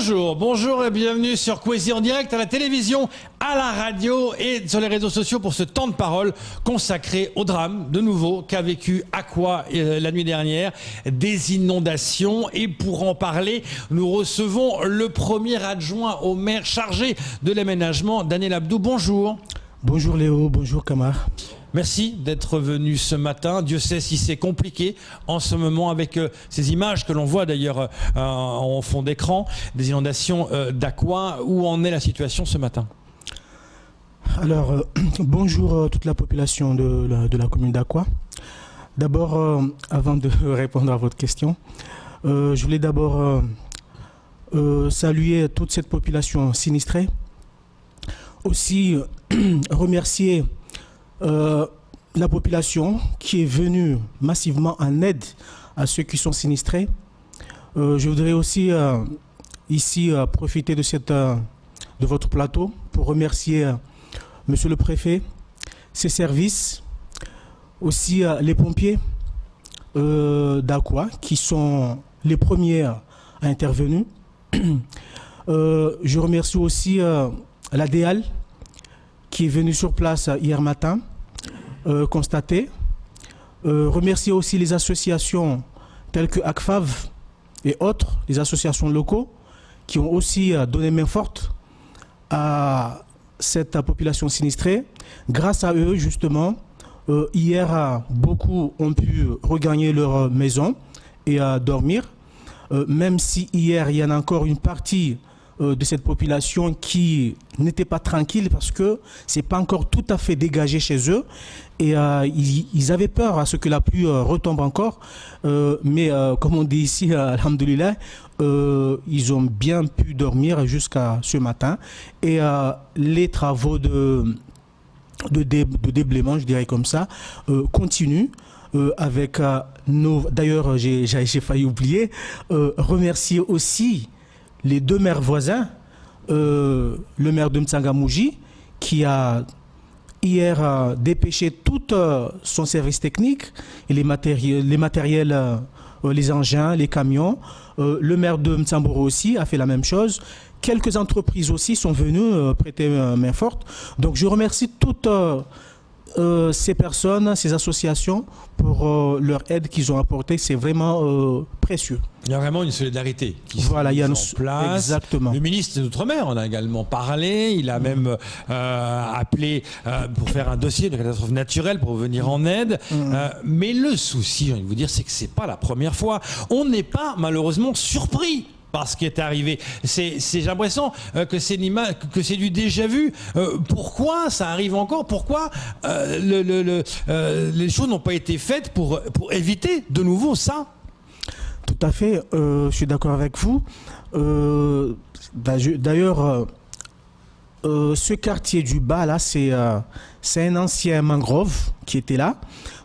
Bonjour, bonjour et bienvenue sur Kwesi en direct à la télévision, à la radio et sur les réseaux sociaux pour ce temps de parole consacré au drame, de nouveau, qu'a vécu Aqua la nuit dernière, des inondations. Et pour en parler, nous recevons le premier adjoint au maire chargé de l'aménagement, Daniel Abdou. Bonjour. Bonjour Léo, bonjour Kamar. Merci d'être venu ce matin. Dieu sait si c'est compliqué en ce moment avec ces images que l'on voit d'ailleurs en fond d'écran, des inondations d'Aqua. Où en est la situation ce matin ? Alors, bonjour toute la population de la commune d'Aqua. D'abord, avant de répondre à votre question, je voulais d'abord saluer toute cette population sinistrée. Aussi, remercier la population qui est venue massivement en aide à ceux qui sont sinistrés. Je voudrais aussi ici profiter de votre plateau pour remercier Monsieur le Préfet, ses services, aussi les pompiers d'Aqua qui sont les premiers à intervenir. Je remercie aussi la DEAL qui est venue sur place hier matin constater. Remercier aussi les associations telles que ACFAV et autres, les associations locaux qui ont aussi donné main forte à cette population sinistrée. Grâce à eux, justement, hier, beaucoup ont pu regagner leur maison et dormir. Même si hier, il y en a encore une partie de cette population qui n'était pas tranquille parce que c'est pas encore tout à fait dégagé chez eux et ils avaient peur à ce que la pluie retombe encore, mais comme on dit ici, alhamdoulilah, ils ont bien pu dormir jusqu'à ce matin et les travaux de déblaiement, je dirais comme ça, continuent. Avec d'ailleurs j'ai failli oublier, remercier aussi les deux maires voisins, le maire de Mtsangamouji qui a hier dépêché tout son service technique et les matériels, les engins, les camions. Le maire de Mtsamboro aussi a fait la même chose. Quelques entreprises aussi sont venues prêter main forte. Donc je remercie toutes ces personnes, ces associations pour leur aide qu'ils ont apportée. C'est vraiment précieux. Il y a vraiment une solidarité qui se voilà, met en place. Exactement. Le ministre des Outre-mer en a également parlé. Il a même appelé pour faire un dossier de catastrophe naturelle pour venir en aide. Mais le souci, j'ai envie de vous dire, c'est que c'est pas la première fois. On n'est pas malheureusement surpris par ce qui est arrivé. J'ai l'impression que c'est du déjà vu. Pourquoi ça arrive encore ? Pourquoi les choses n'ont pas été faites pour éviter de nouveau ça ? Tout à fait, je suis d'accord avec vous. D'ailleurs, ce quartier du bas, là, c'est un ancien mangrove qui était là.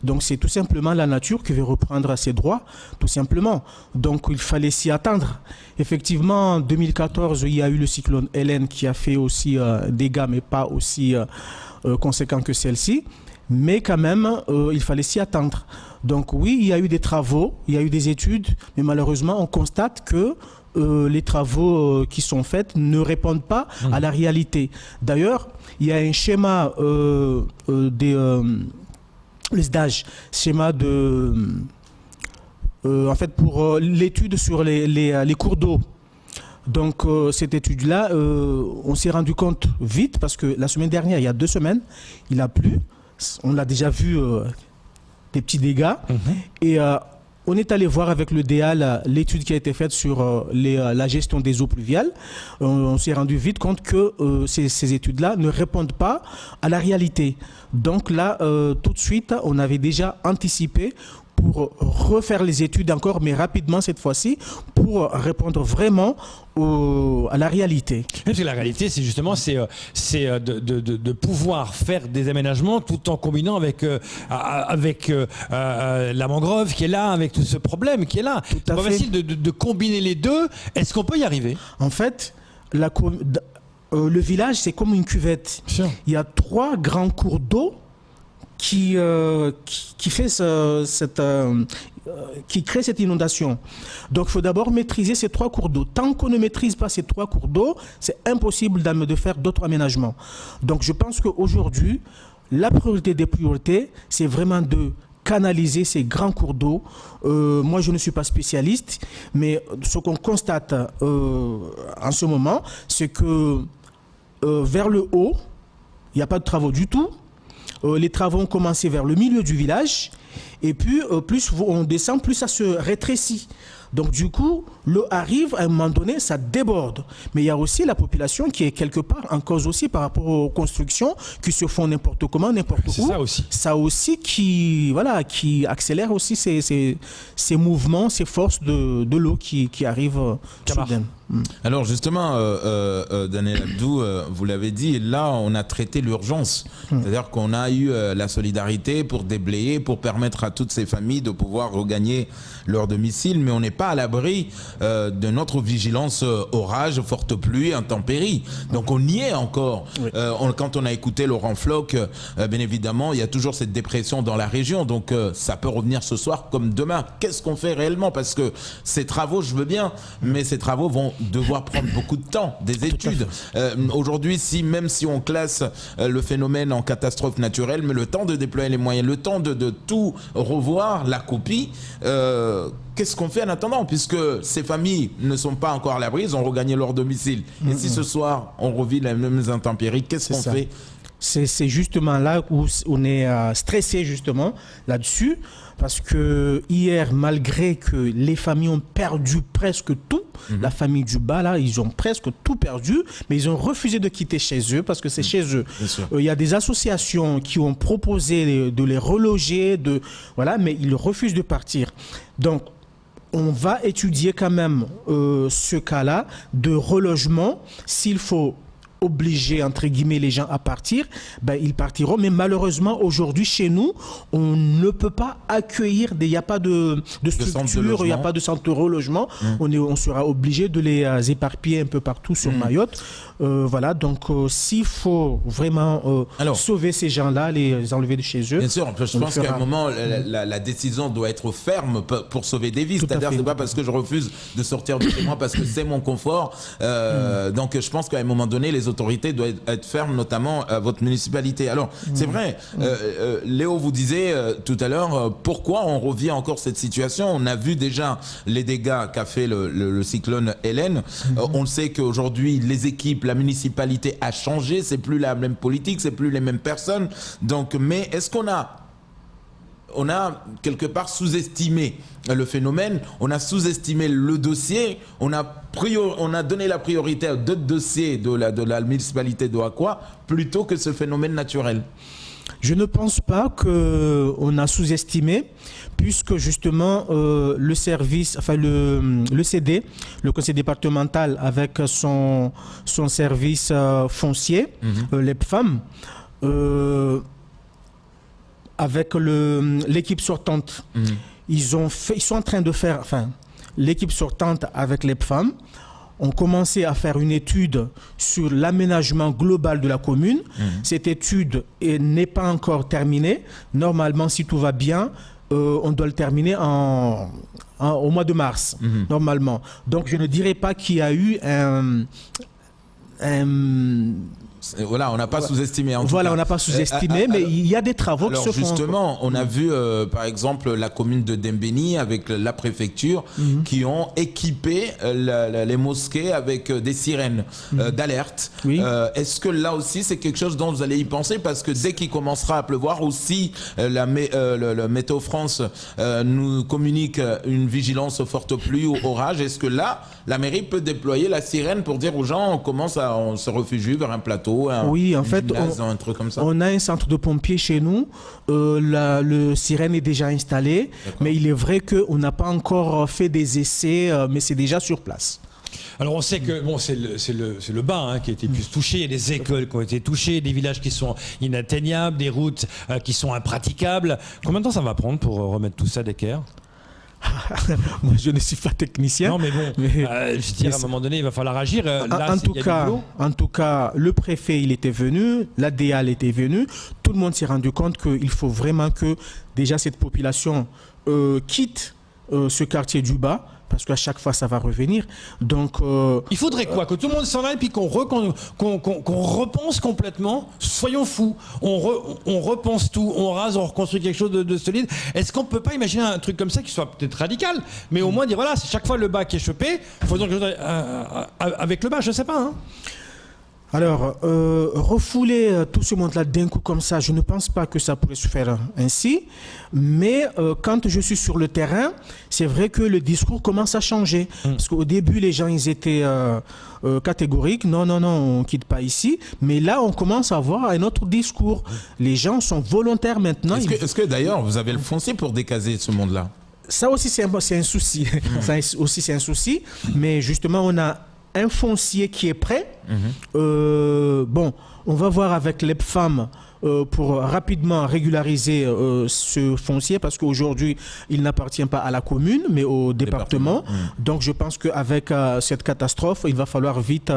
Donc, c'est tout simplement la nature qui veut reprendre ses droits, tout simplement. Donc, il fallait s'y attendre. Effectivement, en 2014, il y a eu le cyclone Hélène qui a fait aussi dégâts, mais pas aussi conséquents que celle-ci. Mais quand même, il fallait s'y attendre. Donc oui, il y a eu des travaux, il y a eu des études, mais malheureusement, on constate que les travaux qui sont faits ne répondent pas à la réalité. D'ailleurs, il y a un schéma le SDAGE, schéma en fait pour l'étude sur les cours d'eau. Donc cette étude-là, on s'est rendu compte vite parce que la semaine dernière, il y a 2 semaines, il a plu. On l'a déjà vu, des petits dégâts. Et on est allé voir avec le DEAL l'étude qui a été faite sur la gestion des eaux pluviales. On s'est rendu vite compte que ces études-là ne répondent pas à la réalité. Donc là, tout de suite, on avait déjà anticipé pour refaire les études encore, mais rapidement cette fois-ci, pour répondre vraiment à la réalité. Parce que la réalité, c'est justement de pouvoir faire des aménagements tout en combinant avec la mangrove qui est là, avec tout ce problème qui est là. C'est pas facile de combiner les deux. Est-ce qu'on peut y arriver ? En fait, le village, c'est comme une cuvette. Sure. Il y a 3 grands cours d'eau qui crée cette inondation. Donc, il faut d'abord maîtriser ces 3 cours d'eau. Tant qu'on ne maîtrise pas ces 3 cours d'eau, c'est impossible de faire d'autres aménagements. Donc, je pense qu'aujourd'hui, la priorité des priorités, c'est vraiment de canaliser ces grands cours d'eau. Moi, je ne suis pas spécialiste, mais ce qu'on constate en ce moment, c'est que vers le haut, il n'y a pas de travaux du tout. Les travaux ont commencé vers le milieu du village. Et puis, plus on descend, plus ça se rétrécit. Donc, du coup, l'eau arrive, à un moment donné, ça déborde. Mais il y a aussi la population qui est quelque part en cause aussi par rapport aux constructions qui se font n'importe comment, n'importe où. C'est ça aussi. Ça aussi qui accélère aussi ces mouvements, ces forces de l'eau qui arrivent soudain. Alors justement, Daniel Abdou, vous l'avez dit, là on a traité l'urgence. C'est-à-dire qu'on a eu la solidarité pour déblayer, pour permettre à toutes ces familles de pouvoir regagner leur domicile, mais on n'est pas à l'abri de notre vigilance orage, forte pluie, intempéries. Donc on y est encore. Oui. Quand on a écouté Laurent Floch, bien évidemment, il y a toujours cette dépression dans la région, donc ça peut revenir ce soir comme demain. Qu'est-ce qu'on fait réellement? Parce que ces travaux, je veux bien, mais ces travaux vont devoir prendre beaucoup de temps, des études. Aujourd'hui, même si on classe le phénomène en catastrophe naturelle, mais le temps de déployer les moyens, le temps de tout revoir, la copie, qu'est-ce qu'on fait en attendant? Puisque ces familles ne sont pas encore à l'abri, ils ont regagné leur domicile. Et si ce soir, on revit les mêmes intempéries, qu'est-ce qu'on fait? C'est justement là où on est stressé justement là-dessus, parce que hier, malgré que les familles ont perdu presque tout, la famille du bas là, ils ont presque tout perdu, mais ils ont refusé de quitter chez eux parce que c'est chez eux. Il y a des associations qui ont proposé de les reloger, mais ils refusent de partir. Donc on va étudier quand même ce cas-là de relogement. S'il faut obliger, entre guillemets, les gens à partir, ils partiront. Mais malheureusement, aujourd'hui, chez nous, on ne peut pas accueillir, il n'y a pas de structure, il n'y a pas de centre de relogement. On sera obligé de les éparpiller un peu partout sur Mayotte. Donc s'il faut vraiment sauver ces gens-là, les enlever de chez eux. Bien sûr, je pense qu'à un moment, la décision doit être ferme pour sauver des vies. C'est-à-dire, c'est pas parce que je refuse de sortir de chez moi parce que c'est mon confort. Donc je pense qu'à un moment donné, les autorités doivent être fermes, notamment à votre municipalité. Alors, c'est vrai, Léo vous disait tout à l'heure, pourquoi on revient encore cette situation? On a vu déjà les dégâts qu'a fait le cyclone Hélène. On sait qu'aujourd'hui, les équipes, la municipalité a changé, c'est plus la même politique, c'est plus les mêmes personnes. Donc, mais est-ce qu'on a quelque part sous-estimé le phénomène, on a sous-estimé le dossier, on a donné la priorité à d'autres dossiers de la municipalité d'Oakwa plutôt que ce phénomène naturel? Je ne pense pas qu'on a sous-estimé, puisque justement le service, le CD, le conseil départemental avec son service foncier, l'EPFAM, avec l'équipe sortante, ils sont en train de faire, l'équipe sortante avec l'EPFAM ont commencé à faire une étude sur l'aménagement global de la commune. Cette étude n'est pas encore terminée. Normalement, si tout va bien, on doit le terminer au mois de mars, normalement. Donc, je ne dirais pas qu'il y a eu Voilà, on n'a pas sous-estimé. Voilà, on n'a pas sous-estimé, mais il y a des travaux qui se font. Justement, on a vu, par exemple, la commune de Dembéni avec la préfecture qui ont équipé les mosquées avec des sirènes d'alerte. Oui. Est-ce que là aussi, c'est quelque chose dont vous allez y penser? Parce que dès qu'il commencera à pleuvoir aussi, le Météo France nous communique une vigilance forte pluie ou orage. Est-ce que là, la mairie peut déployer la sirène pour dire aux gens on se réfugie vers un plateau? Oui, en fait, un truc comme ça. On a un centre de pompiers chez nous. Le sirène est déjà installé, mais il est vrai qu'on n'a pas encore fait des essais, mais c'est déjà sur place. Alors on sait que c'est le bas qui a été plus touché, il y a des écoles qui ont été touchées, des villages qui sont inatteignables, des routes qui sont impraticables. Combien de temps ça va prendre pour remettre tout ça d'équerre? Moi, je ne suis pas technicien. Non, mais bon, je dirais, à un moment donné, il va falloir agir. Là, En tout cas, le préfet, il était venu, la DEAL était venue. Tout le monde s'est rendu compte qu'il faut vraiment que déjà cette population quitte ce quartier du bas, parce qu'à chaque fois, ça va revenir. Donc, il faudrait quoi? Que tout le monde s'en aille puis qu'on repense complètement? Soyons fous. On repense tout, on rase, on reconstruit quelque chose de solide. Est-ce qu'on peut pas imaginer un truc comme ça qui soit peut-être radical, mais au moins dire voilà, c'est chaque fois le bas qui est chopé, faisons quelque chose avec le bas, je sais pas. Hein. Alors, refouler tout ce monde-là d'un coup comme ça, je ne pense pas que ça pourrait se faire ainsi. Mais quand je suis sur le terrain, c'est vrai que le discours commence à changer. Parce qu'au début, les gens, ils étaient catégoriques. Non, on ne quitte pas ici. Mais là, on commence à avoir un autre discours. Les gens sont volontaires maintenant. Est-ce que d'ailleurs, vous avez le foncier pour décaser ce monde-là? Ça aussi, c'est un souci. Ça aussi, c'est un souci. Mais justement, on a un foncier qui est prêt. Bon, on va voir avec les femmes pour rapidement régulariser ce foncier parce qu'aujourd'hui, il n'appartient pas à la commune, mais au département. Donc, je pense qu'avec cette catastrophe, il va falloir vite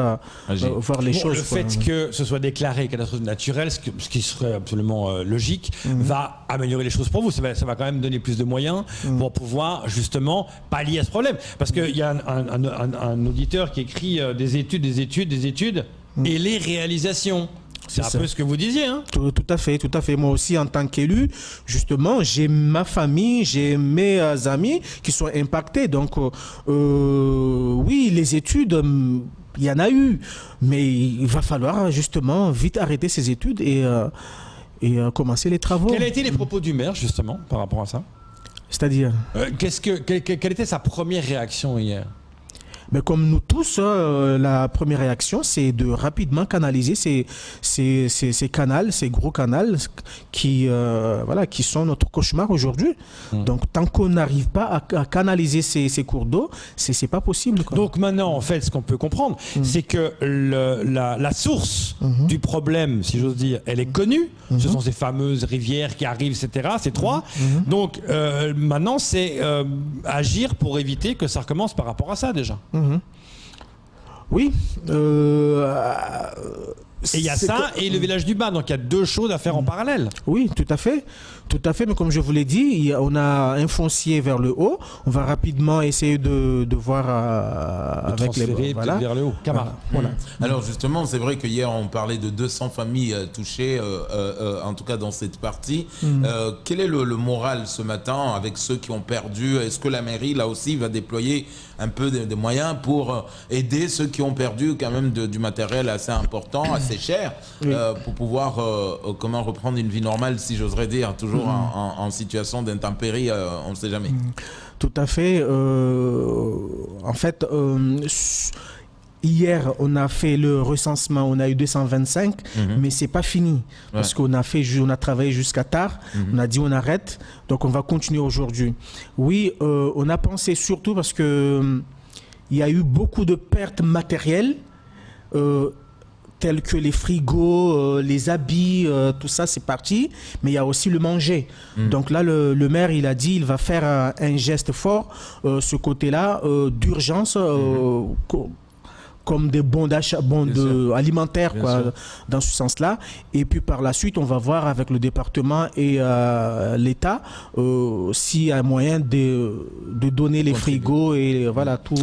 voir les choses. Le fait que ce soit déclaré catastrophe naturelle, ce qui serait absolument logique, va améliorer les choses pour vous. Ça va quand même donner plus de moyens pour pouvoir justement pallier à ce problème. Parce qu'il y a un auditeur qui écrit des études et les réalisations. C'est un peu ce que vous disiez. Hein? Tout à fait. Moi aussi, en tant qu'élu, justement, j'ai ma famille, j'ai mes amis qui sont impactés. Donc, oui, les études, il y en a eu. Mais il va falloir justement vite arrêter ces études et commencer les travaux. Quels ont été les propos du maire, justement, par rapport à ça? C'est-à-dire quelle était sa première réaction hier? Mais comme nous tous, la première réaction, c'est de rapidement canaliser ces canaux, ces gros canaux qui sont notre cauchemar aujourd'hui. Donc, tant qu'on n'arrive pas à canaliser ces cours d'eau, c'est pas possible. Quoi. Donc maintenant, en fait, ce qu'on peut comprendre, c'est que la source du problème, si j'ose dire, elle est connue. Ce sont ces fameuses rivières qui arrivent, etc. C'est trois. Donc maintenant, c'est agir pour éviter que ça recommence par rapport à ça déjà. Oui. Et il y a ça et le village du bas, donc il y a deux choses à faire en parallèle. Oui, tout à fait, mais comme je vous l'ai dit, on a un foncier vers le haut, on va rapidement essayer de voir avec les... Voilà. Vers le haut, Camara. Voilà. Alors justement, c'est vrai qu'hier on parlait de 200 familles touchées, en tout cas dans cette partie. Quel est le moral ce matin avec ceux qui ont perdu? Est-ce que la mairie, là aussi, va déployer un peu de moyens pour aider ceux qui ont perdu quand même du matériel assez important, assez cher, pour pouvoir comment reprendre une vie normale, si j'oserais dire, toujours en situation d'intempérie, on ne sait jamais. Tout à fait. En fait, hier, on a fait le recensement, on a eu 225, mais c'est pas fini. Parce qu'on a travaillé jusqu'à tard, on a dit on arrête, donc on va continuer aujourd'hui. Oui, on a pensé surtout parce que il y a eu beaucoup de pertes matérielles, tels que les frigos, les habits, tout ça c'est parti, mais il y a aussi le manger. Donc là, le maire, il a dit il va faire un geste fort, ce côté-là, d'urgence, comme des bons d'achat, alimentaires, quoi, dans ce sens-là. Et puis par la suite, on va voir avec le département et l'État s'il y a moyen de donner les frigos et voilà tout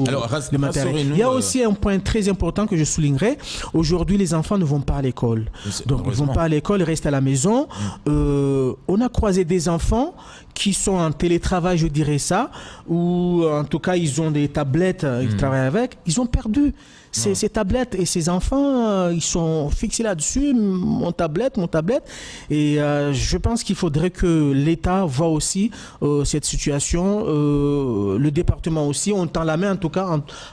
le matériel. Il y a aussi un point très important que je soulignerai. Aujourd'hui, les enfants ne vont pas à l'école. Donc ils ne vont pas à l'école, ils restent à la maison. On a croisé des enfants qui sont en télétravail, je dirais ça, ou en tout cas ils ont des tablettes, ils travaillent avec, ils ont perdu ces tablettes et ces enfants, ils sont fixés là-dessus, mon tablette. Et je pense qu'il faudrait que l'État voit aussi cette situation, le département aussi, on tend la main en tout cas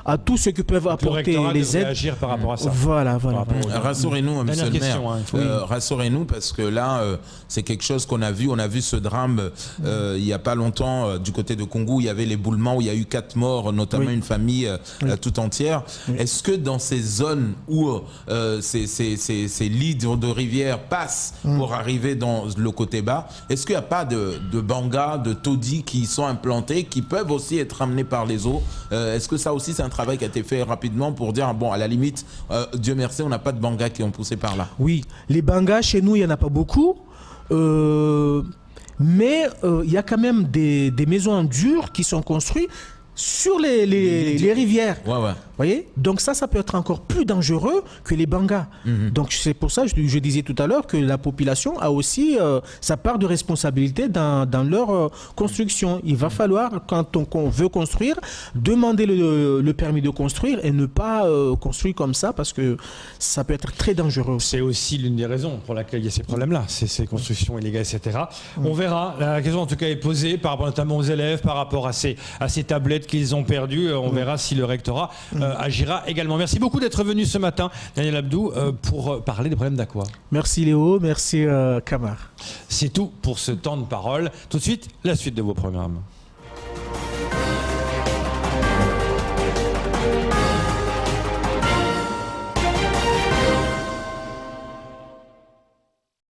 à tous ceux qui peuvent apporter les aides. Agir par rapport à ça. Voilà. Rassurez-nous, monsieur le maire. Rassurez-nous parce que là, c'est quelque chose qu'on a vu. On a vu ce drame il n'y a pas longtemps, du côté de Congo, il y avait l'éboulement où il y a eu 4 morts, notamment une famille tout entière. Est-ce que dans ces zones où ces lits de rivière passent pour arriver dans le côté bas, est-ce qu'il n'y a pas de bangas, de taudis qui sont implantés, qui peuvent aussi être amenés par les eaux? Est-ce que ça aussi c'est un travail qui a été fait rapidement pour dire, bon, à la limite, Dieu merci, on n'a pas de bangas qui ont poussé par là? Oui, les bangas chez nous, il n'y en a pas beaucoup. Mais il y a quand même des maisons en dur qui sont construites sur les rivières. Voyez, donc ça peut être encore plus dangereux que les bangas. Donc c'est pour ça que je disais tout à l'heure que la population a aussi sa part de responsabilité dans leur construction. Il va falloir, quand on veut construire, demander le permis de construire et ne pas construire comme ça parce que ça peut être très dangereux. C'est aussi l'une des raisons pour laquelle il y a ces problèmes-là, ces constructions illégales, etc. On verra. La question en tout cas est posée par rapport notamment aux élèves, par rapport à ces tablettes qu'ils ont perdues. On verra si le rectorat agira également. Merci beaucoup d'être venu ce matin, Daniel Abdou, pour parler des problèmes d'Aqua. Merci Léo, merci Kamar. C'est tout pour ce temps de parole. Tout de suite, la suite de vos programmes.